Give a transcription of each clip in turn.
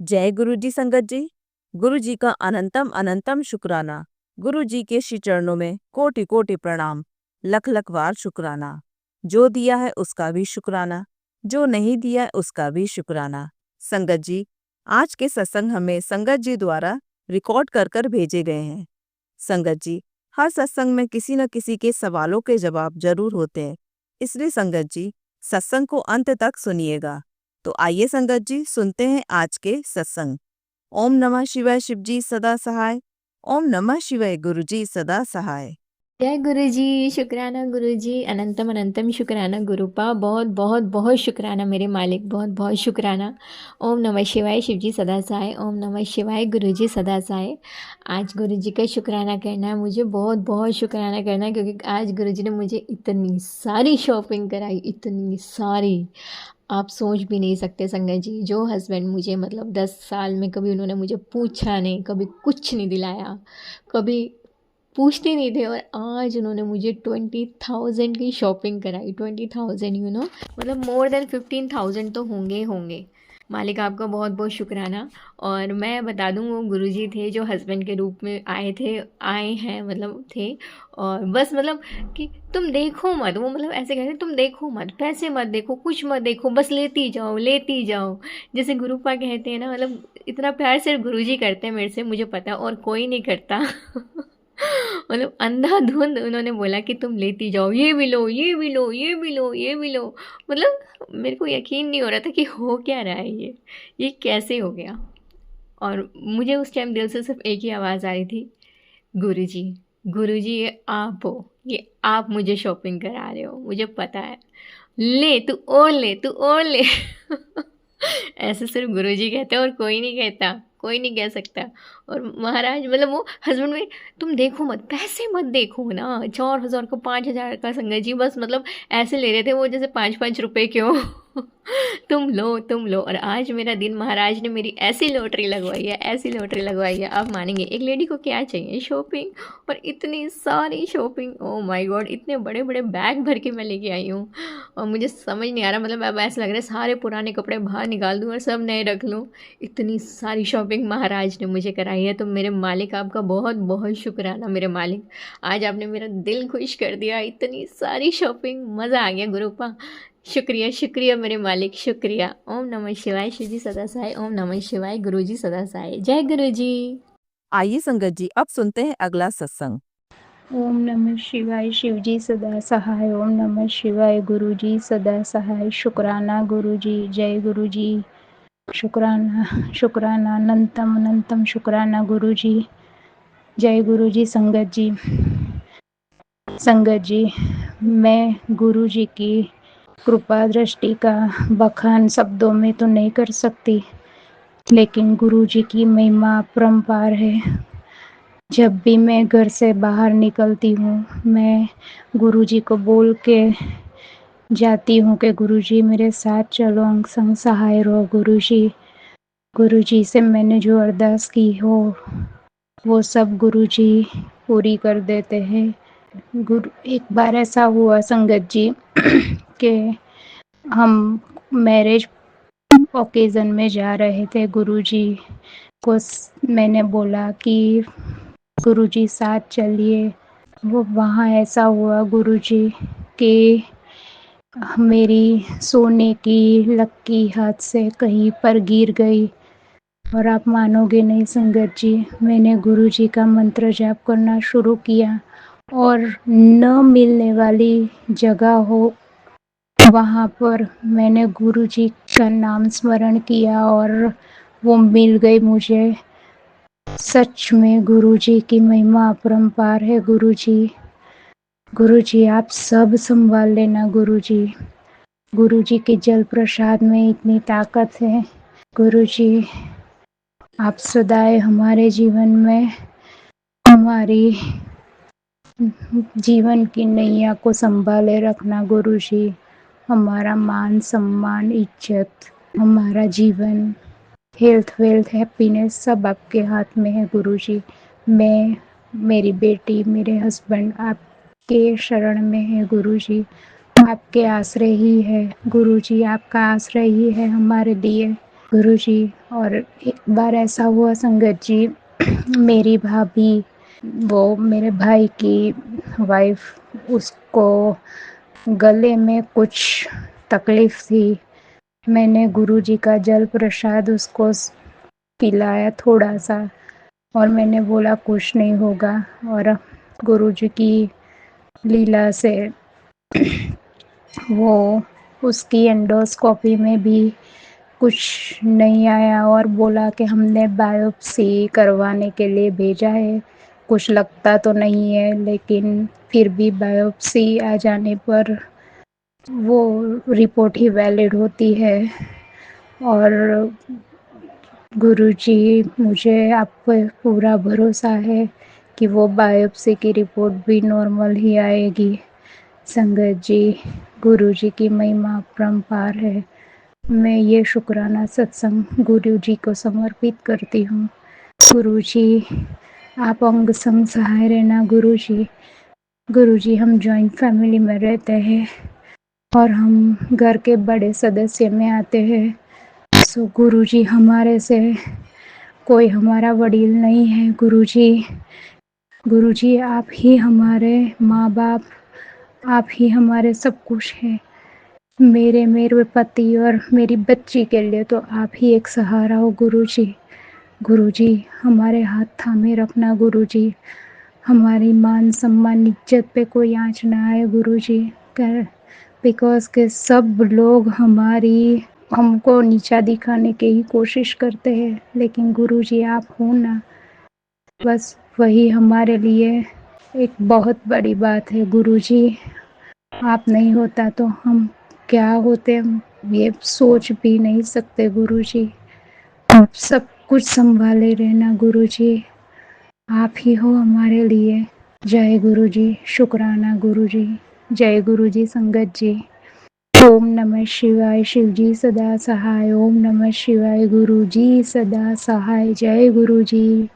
जय गुरु जी संगत जी। गुरु जी का अनंतम अनंतम शुक्राना। गुरु जी के श्री चरणों में कोटि कोटि प्रणाम, लख लख बार शुक्राना। जो दिया है उसका भी शुक्राना, जो नहीं दिया है उसका भी शुक्राना। संगत जी, आज के सत्संग हमें संगत जी द्वारा रिकॉर्ड कर कर भेजे गए हैं। संगत जी, हर सत्संग में किसी न किसी के सवालों के जवाब जरूर होते हैं, इसलिए संगत जी सत्संग को अंत तक सुनिएगा। तो आइए संगत जी सुनते हैं आज के सत्संग। ओम नमः शिवाय, शिव जी सदा सहाय। ओम नमः शिवाय, गुरु जी सदा सहाय। जय गुरु जी, शुक्राना गुरु जी, अनंतम अनंतम शुक्राना गुरुपा, बहुत बहुत बहुत शुक्राना मेरे मालिक, बहुत बहुत शुक्राना। ओम नमः शिवाय, शिव जी सदा सहाय। ओम नमः शिवाय, गुरु जी सदा सहाय। आज गुरु जी का शुक्राना करना है मुझे, बहुत बहुत शुक्राना करना है, क्योंकि आज गुरु जी ने मुझे इतनी सारी शॉपिंग कराई, इतनी सारी, आप सोच भी नहीं सकते संगत जी। जो हस्बैंड मुझे मतलब 10 साल में कभी उन्होंने मुझे पूछा नहीं, कभी कुछ नहीं दिलाया, कभी पूछते नहीं थे, और आज उन्होंने मुझे 20,000 की शॉपिंग कराई। 20,000, मतलब मोर देन 15,000 तो होंगे ही होंगे। मालिक आपका बहुत बहुत शुक्राना। और मैं बता दूं, वो गुरुजी थे जो हस्बैंड के रूप में आए हैं, मतलब थे। और बस मतलब कि तुम देखो मत, वो मतलब ऐसे कहते हैं, तुम देखो मत, पैसे मत देखो, कुछ मत देखो, बस लेती जाओ लेती जाओ। जैसे गुरुपा कहते हैं ना, मतलब इतना प्यार सिर्फ गुरुजी करते हैं मेरे से, मुझे पता है, और कोई नहीं करता। मतलब अंधाधुंध उन्होंने बोला कि तुम लेती जाओ, ये भी लो, ये भी लो, ये भी लो, ये भी लो। मतलब मेरे को यकीन नहीं हो रहा था कि हो क्या रहा है ये कैसे हो गया। और मुझे उस टाइम दिल से सिर्फ एक ही आवाज़ आ रही थी, गुरुजी, गुरुजी, ये आप हो, ये आप मुझे शॉपिंग करा रहे हो, मुझे पता है, ले तू और ले, तू और ले। ऐसे सिर्फ गुरुजी कहते हैं, और कोई नहीं कहता, कोई नहीं कह सकता। और महाराज मतलब वो हस्बैंड में, तुम देखो मत, पैसे मत देखो ना, 4,000 का, 5,000 का, संगत जी बस मतलब ऐसे ले रहे थे वो जैसे 5-5 रुपए के हो। तुम लो, तुम लो। और आज मेरा दिन, महाराज ने मेरी ऐसी लॉटरी लगवाई है, ऐसी लॉटरी लगवाई है, आप मानेंगे एक लेडी को क्या चाहिए, शॉपिंग। और इतनी सारी शॉपिंग, ओ माय गॉड, इतने बड़े बड़े बैग भर के मैं लेके आई हूँ। और मुझे समझ नहीं आ रहा, मतलब अब ऐसा लग रहा है सारे पुराने कपड़े बाहर निकाल दूँ और सब नए रख लूँ। इतनी सारी शॉपिंग महाराज ने मुझे कराई है। तो मेरे मालिक आपका बहुत बहुत शुक्राना मेरे मालिक। आज आपने मेरा दिल खुश कर दिया, इतनी सारी शॉपिंग, मज़ा आ गया गुरुपा। शुक्रिया शुक्रिया मेरे मालिक, शुक्रिया। ओम नमः शिवाय, शिव जी सदा सहाय। ओम नमः शिवाय, गुरु जी सदा सहाय। जय गुरु जी। आइए संगत जी अब सुनते हैं अगला सत्संग। ओम नमः शिवाय, शिव जी सदा सहाय। ओम नमः शिवाय, गुरु जी सदा सहाय। शुक्राना गुरु जी, जय गुरु जी। शुक्राना शुक्राना, अनंतम अनंतम शुक्राना गुरु जी, जय गुरु जी। संगत जी, संगत जी, मैं गुरु जी की कृपा दृष्टि का बखान शब्दों में तो नहीं कर सकती, लेकिन गुरु जी की महिमा अपरंपार है। जब भी मैं घर से बाहर निकलती हूँ, मैं गुरुजी को बोल के जाती हूँ कि गुरुजी मेरे साथ चलो, अंग संग सहाय रहो गुरुजी। गुरुजी से मैंने जो अरदास की हो वो सब गुरुजी पूरी कर देते हैं। गुरु, एक बार ऐसा हुआ संगत जी कि हम मैरिज ओकेज़न में जा रहे थे। गुरुजी को मैंने बोला कि गुरुजी साथ चलिए। वो वहाँ ऐसा हुआ गुरुजी कि मेरी सोने की लक्की हाथ से कहीं पर गिर गई, और आप मानोगे नहीं संगत जी, मैंने गुरुजी का मंत्र जाप करना शुरू किया, और न मिलने वाली जगह हो वहाँ पर मैंने गुरुजी का नाम स्मरण किया और वो मिल गई मुझे। सच में गुरुजी की महिमा अपरंपार है। गुरुजी, गुरुजी आप सब संभाल लेना गुरुजी। गुरुजी के जल प्रसाद में इतनी ताकत है। गुरुजी आप सदाए हमारे जीवन में हमारी जीवन की नैया को संभाले रखना गुरुजी। हमारा मान सम्मान, इज्जत, हमारा जीवन, हेल्थ वेल्थ, हैप्पीनेस सब आपके हाथ में है गुरुजी। मैं, मेरी बेटी, मेरे हस्बैंड आपके शरण में है गुरुजी। आपके आश्रय ही है गुरुजी, आपका आश्रय ही है हमारे लिए। गुरुजी। और एक बार ऐसा हुआ संगत जी, मेरी भाभी, वो मेरे भाई की वाइफ, उसको गले में कुछ तकलीफ़ थी। मैंने गुरुजी का जल प्रसाद उसको पिलाया थोड़ा-सा, और मैंने बोला कुछ नहीं होगा। और गुरुजी की लीला से वो उसकी एंडोस्कोपी में भी कुछ नहीं आया, और बोला कि हमने बायोप्सी करवाने के लिए भेजा है, कुछ लगता तो नहीं है, लेकिन फिर भी बायोप्सी आ जाने पर वो रिपोर्ट ही वैलिड होती है। और गुरुजी, मुझे आप पर पूरा भरोसा है कि वो बायोप्सी की रिपोर्ट भी नॉर्मल ही आएगी। संगत जी, गुरुजी की महिमा अपरंपार है। मैं ये शुक्राना सत्संग गुरुजी को समर्पित करती हूँ। गुरुजी, आप अंग संग सहाय रहना गुरुजी। गुरुजी, हम जॉइंट फैमिली में रहते हैं और हम घर के बड़े सदस्य में आते हैं। सो गुरुजी, हमारे से कोई हमारा वडील नहीं है गुरुजी। गुरुजी, आप ही हमारे माँ-बाप, आप ही हमारे सब कुछ हैं। मेरे पति और मेरी बच्ची के लिए तो आप ही एक सहारा हो गुरुजी। गुरुजी, हमारे हाथ थामे रखना गुरुजी। हमारी मान सम्मान इज्जत पे कोई आँच ना आए गुरुजी। बिकॉज़ के सब लोग हमको नीचा दिखाने की ही कोशिश करते हैं, लेकिन गुरुजी आप हो ना, बस वही हमारे लिए एक बहुत बड़ी बात है गुरुजी। आप नहीं होता तो हम क्या होते, हम ये सोच भी नहीं सकते गुरुजी। आप सब कुछ संभाले रहना गुरुजी। आप ही हो हमारे लिए। जय गुरुजी, शुक्राना गुरुजी। जय गुरुजी संगत जी। ओम नमः शिवाय, शिवजी सदा सहाय। ओम नमः शिवाय, गुरुजी सदा सहाय। जय गुरुजी।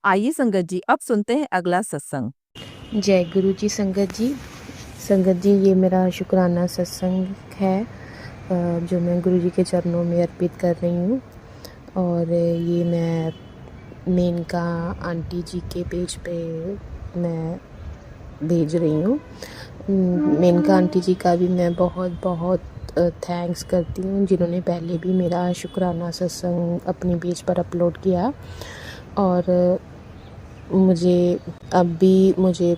आइए संगत जी, अब सुनते हैं अगला सत्संग। जय गुरु जी। संगत जी, ये मेरा शुक्राना सत्संग है जो मैं गुरु जी के चरणों में अर्पित कर रही हूँ। और ये मैं मेनका आंटी जी के पेज पे मैं भेज रही हूँ। मेनका आंटी जी का भी मैं बहुत बहुत थैंक्स करती हूँ, जिन्होंने पहले भी मेरा शुक्राना सत्संग अपने पेज पर अपलोड किया। और मुझे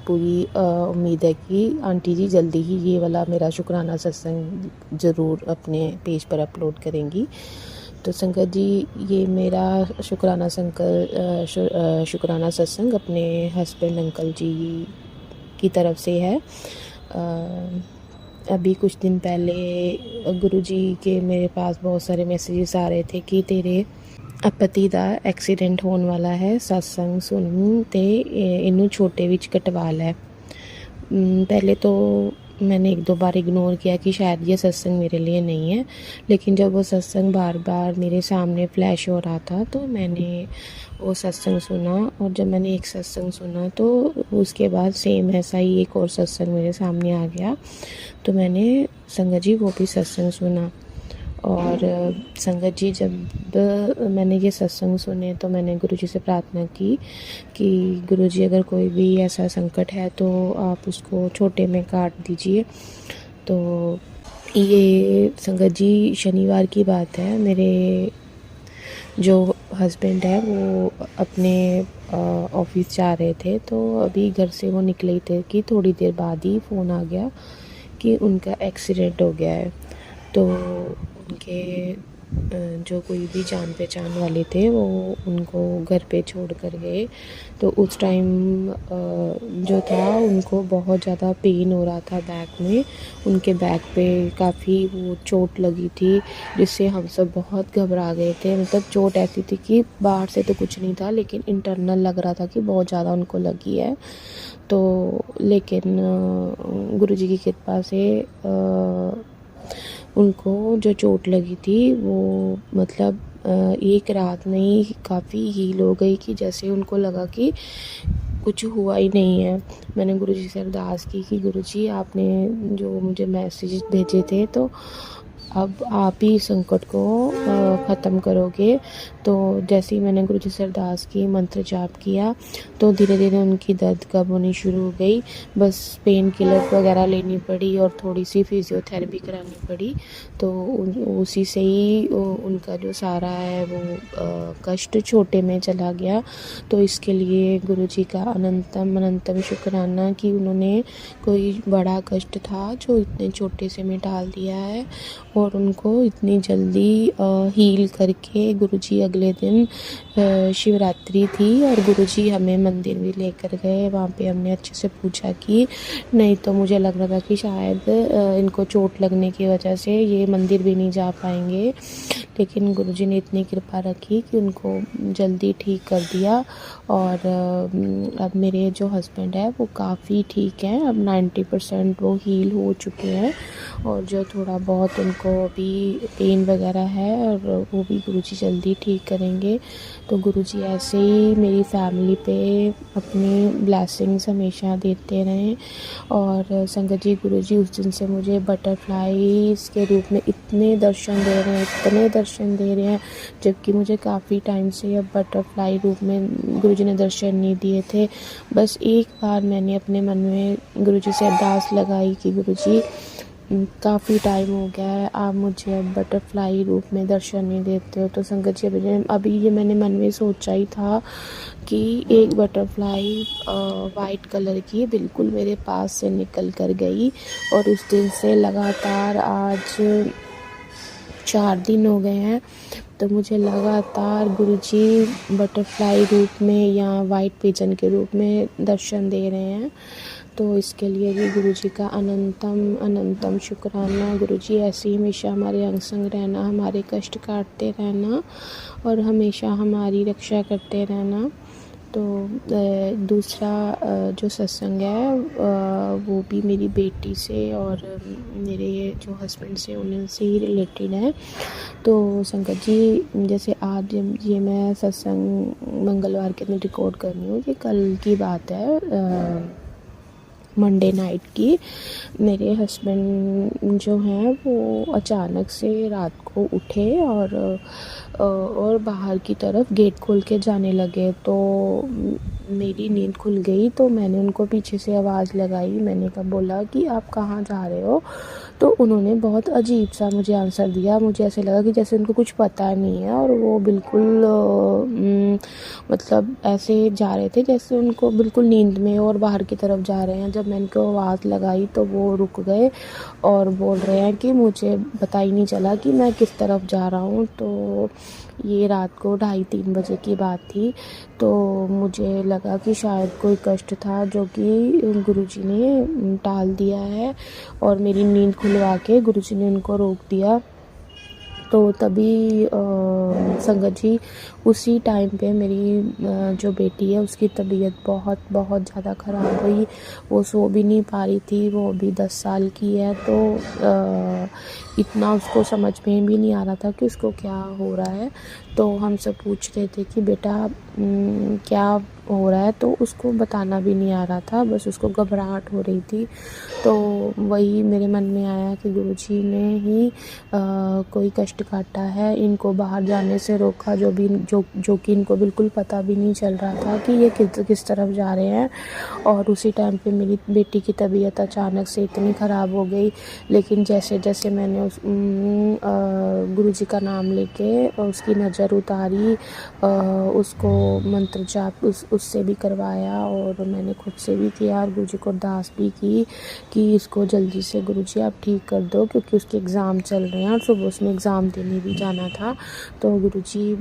पूरी उम्मीद है कि आंटी जी जल्दी ही ये वाला मेरा शुक्राना सत्संग ज़रूर अपने पेज पर अपलोड करेंगी। तो संगत जी, ये मेरा शुक्राना सत्संग अपने हस्बैंड अंकल जी की तरफ से है। अभी कुछ दिन पहले गुरुजी के मेरे पास बहुत सारे मैसेजेस आ रहे थे कि तेरे पति ਦਾ ਐਕਸੀਡੈਂਟ ਹੋਣ ਵਾਲਾ ਹੈ, सत्संग सुन ते इनू छोटे विच कटवा लै। पहले तो मैंने 1-2 बार इग्नोर किया कि शायद ये सत्संग मेरे लिए नहीं है, लेकिन जब वो सत्संग बार बार मेरे सामने फ्लैश हो रहा था तो मैंने वो सत्संग सुना। और जब मैंने एक सत्संग सुना तो उसके बाद सेम ऐसा ही एक और सत्संग मेरे सामने आ गया। तो मैंने संगत जी वो भी सत्संग सुना। और संगत जी, जब मैंने ये सत्संग सुने तो मैंने गुरुजी से प्रार्थना की कि गुरुजी, अगर कोई भी ऐसा संकट है तो आप उसको छोटे में काट दीजिए। तो ये संगत जी शनिवार की बात है। मेरे जो हस्बैंड है वो अपने ऑफिस जा रहे थे, तो अभी घर से वो निकले ही थे कि थोड़ी देर बाद ही फ़ोन आ गया कि उनका एक्सीडेंट हो गया है। तो उनके जो कोई भी जान पहचान वाले थे वो उनको घर पे छोड़ कर गए। तो उस टाइम जो था उनको बहुत ज़्यादा पेन हो रहा था बैक में। उनके बैक पे काफ़ी वो चोट लगी थी, जिससे हम सब बहुत घबरा गए थे। मतलब चोट ऐसी थी कि बाहर से तो कुछ नहीं था, लेकिन इंटरनल लग रहा था कि बहुत ज़्यादा उनको लगी है। तो लेकिन गुरुजी की कृपा से उनको जो चोट लगी थी वो मतलब एक रात में ही काफ़ी हील हो गई, कि जैसे उनको लगा कि कुछ हुआ ही नहीं है। मैंने गुरुजी से अरदास की कि गुरुजी, आपने जो मुझे मैसेज भेजे थे तो अब आप ही संकट को ख़त्म करोगे। तो जैसे ही मैंने गुरुजी से अरदास की, मंत्र जाप किया, तो धीरे धीरे उनकी दर्द कम होनी शुरू हो गई। बस पेन किलर वगैरह लेनी पड़ी और थोड़ी सी फिज़ियोथेरेपी करानी पड़ी। तो उसी से ही उनका जो सारा है वो कष्ट छोटे में चला गया। तो इसके लिए गुरुजी का अनंतम अनंतम शुक्राना कि उन्होंने कोई बड़ा कष्ट था जो इतने छोटे से में टाल दिया है और उनको इतनी जल्दी हील करके गुरुजी अगले दिन शिवरात्रि थी और गुरुजी हमें मंदिर भी लेकर गए। वहाँ पे हमने अच्छे से पूछा कि नहीं तो मुझे लग रहा था कि शायद इनको चोट लगने की वजह से ये मंदिर भी नहीं जा पाएंगे, लेकिन गुरुजी ने इतनी कृपा रखी कि उनको जल्दी ठीक कर दिया। और अब मेरे जो हस्बैंड है वो काफ़ी ठीक हैं, अब 90% वो हील हो चुके हैं और जो थोड़ा बहुत उनको भी पेन वगैरह है और वो भी गुरुजी जल्दी ठीक करेंगे। तो गुरुजी ऐसे ही मेरी फैमिली पे अपनी ब्लेसिंग्स हमेशा देते रहें। और संगत जी, गुरुजी उस दिन से मुझे बटरफ्लाईज़ के रूप में इतने दर्शन दे रहे हैं, इतने दर्शन दे रहे हैं, जबकि मुझे काफ़ी टाइम से अब बटरफ्लाई रूप में गुरुजी ने दर्शन नहीं दिए थे। बस एक बार मैंने अपने मन में गुरुजी से अरदास लगाई कि गुरुजी काफ़ी टाइम हो गया है, आप मुझे अब बटरफ्लाई रूप में दर्शन नहीं देते हो। तो संगत जी, अभी ये मैंने मन में सोचा ही था कि एक बटरफ्लाई वाइट कलर की बिल्कुल मेरे पास से निकल कर गई और उस दिन से लगातार आज 4 दिन हो गए हैं। तो मुझे लगातार गुरुजी बटरफ्लाई रूप में या वाइट पिजन के रूप में दर्शन दे रहे हैं। तो इसके लिए भी गुरुजी का अनंतम अनंतम शुक्राना। गुरुजी ऐसे ही हमेशा हमारे अंग संग रहना, हमारे कष्ट काटते रहना और हमेशा हमारी रक्षा करते रहना। तो दूसरा जो सत्संग है वो भी मेरी बेटी से और मेरे जो हस्बैंड से उनसे ही रिलेटेड है। तो संगत जी, जैसे आज ये मैं सत्संग मंगलवार के दिन रिकॉर्ड कर रही हूँ, ये कल की बात है, मंडे नाइट की। मेरे हस्बैंड जो हैं वो अचानक से रात को उठे और बाहर की तरफ गेट खोल के जाने लगे। तो मेरी नींद खुल गई, तो मैंने उनको पीछे से आवाज़ लगाई। मैंने कहा, बोला कि आप कहाँ जा रहे हो? तो उन्होंने बहुत अजीब सा मुझे आंसर दिया। मुझे ऐसे लगा कि जैसे उनको कुछ पता नहीं है और वो बिल्कुल मतलब ऐसे जा रहे थे जैसे उनको बिल्कुल नींद में और बाहर की तरफ जा रहे हैं। जब मैंने उनको आवाज़ लगाई तो वो रुक गए और बोल रहे हैं कि मुझे पता ही नहीं चला कि मैं किस तरफ जा रहा हूँ। तो ये रात को 2:30-3 बजे की बात थी। तो मुझे लगा कि शायद कोई कष्ट था जो कि गुरुजी ने टाल दिया है और मेरी नींद खुलवा के गुरुजी ने उनको रोक दिया। तो तभी संगत जी, उसी टाइम पे मेरी जो बेटी है उसकी तबीयत बहुत बहुत ज़्यादा ख़राब हुई। वो सो भी नहीं पा रही थी, वो भी 10 साल की है। तो इतना उसको समझ में भी नहीं आ रहा था कि उसको क्या हो रहा है। तो हम सब पूछ रहे थे कि बेटा क्या हो रहा है, तो उसको बताना भी नहीं आ रहा था, बस उसको घबराहट हो रही थी। तो वही मेरे मन में आया कि गुरुजी ने ही कोई कष्ट काटा है, इनको बाहर जाने से रोका, जो कि इनको बिल्कुल पता भी नहीं चल रहा था कि ये किस तरफ जा रहे हैं। और उसी टाइम पे मेरी बेटी की तबीयत अचानक से इतनी ख़राब हो गई। लेकिन जैसे जैसे मैंने गुरुजी का नाम लेके उसकी नज़र उतारी, उसको मंत्र जाप उससे भी करवाया और मैंने खुद से भी किया और गुरुजी को अरदास भी की कि इसको जल्दी से गुरुजी आप ठीक कर दो, क्योंकि उसके एग्ज़ाम चल रहे हैं और सुबह उसने एग्ज़ाम देने भी जाना था। तो गुरुजी,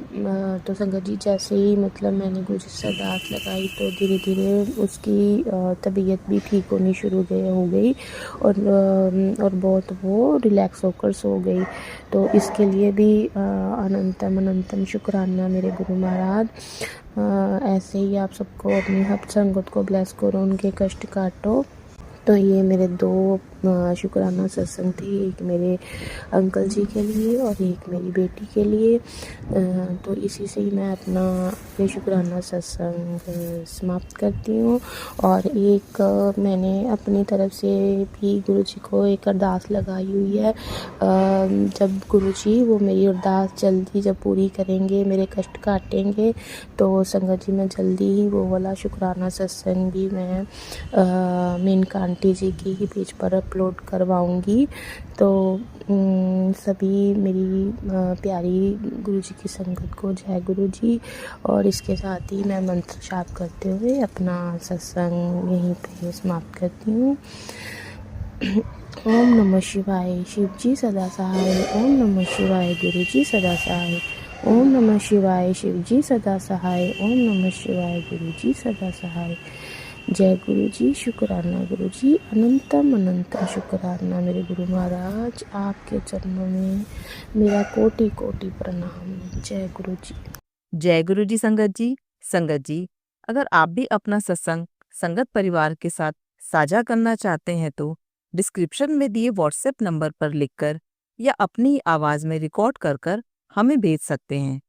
तो संगत जी, जैसे ही मतलब मैंने गुरुजी से अरदास लगाई तो धीरे धीरे उसकी तबीयत भी ठीक होनी शुरू हो गई और बहुत वो रिलैक्स होकर सो गई। तो इसके लिए भी अनंतम अनंतम शुक्राना मेरे गुरु महाराज। ऐसे ही आप सबको अपनी हर संगत को ब्लेस करो, उनके कष्ट काटो। तो ये मेरे 2 शुक्राना सत्संग थे, एक मेरे अंकल जी के लिए और एक मेरी बेटी के लिए। तो इसी से ही मैं अपना ये शुक्राना सत्संग समाप्त करती हूँ। और एक मैंने अपनी तरफ से भी गुरु जी को एक अरदास लगाई हुई है। जब गुरु जी वो मेरी अरदास जल्दी जब पूरी करेंगे, मेरे कष्ट काटेंगे, तो संगत जी मैं जल्दी ही वो वाला शुक्राना सत्संग भी मैं मेनका आंटी जी की ही पेज पर अपलोड करवाऊँगी। तो सभी मेरी प्यारी गुरु जी की संगत को जय गुरु जी। और इसके साथ ही मैं मंत्र जाप करते हुए अपना सत्संग यहीं पे समाप्त करती हूँ। ओम नमः शिवाय, शिव जी सदा सहाय। ओम नमः शिवाय, गुरु जी सदा सहाय। ओम नमः शिवाय, शिव जी सदा सहाय। ओम नमः शिवाय, गुरु जी सदा सहाय। जय गुरु जी, शुक्राना गुरु जी, अनंतम अनंतम शुक्राना मेरे गुरु महाराज, आपके चरणों में मेरा कोटि कोटि प्रणाम। जय गुरु जी। जय गुरु जी संगत जी, अगर आप भी अपना सत्संग संगत परिवार के साथ साझा करना चाहते हैं तो डिस्क्रिप्शन में दिए व्हाट्सएप नंबर पर लिखकर या अपनी आवाज में रिकॉर्ड कर हमें भेज सकते हैं।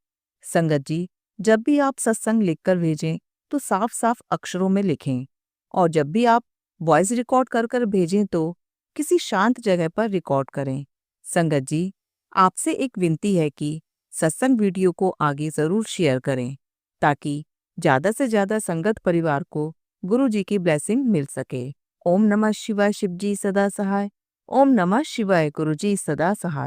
संगत जी, जब भी आप सत्संग लिखकर भेजें तो साफ साफ अक्षरों में लिखें, और जब भी आप वॉइस रिकॉर्ड कर भेजें तो किसी शांत जगह पर रिकॉर्ड करें। संगत जी, आपसे एक विनती है कि सत्संग वीडियो को आगे जरूर शेयर करें ताकि ज्यादा से ज्यादा संगत परिवार को गुरु जी की ब्लेसिंग मिल सके। ओम नमः शिवाय, शिव जी सदा सहाय। ओम नमः शिवाय, गुरु जी सदा सहाय।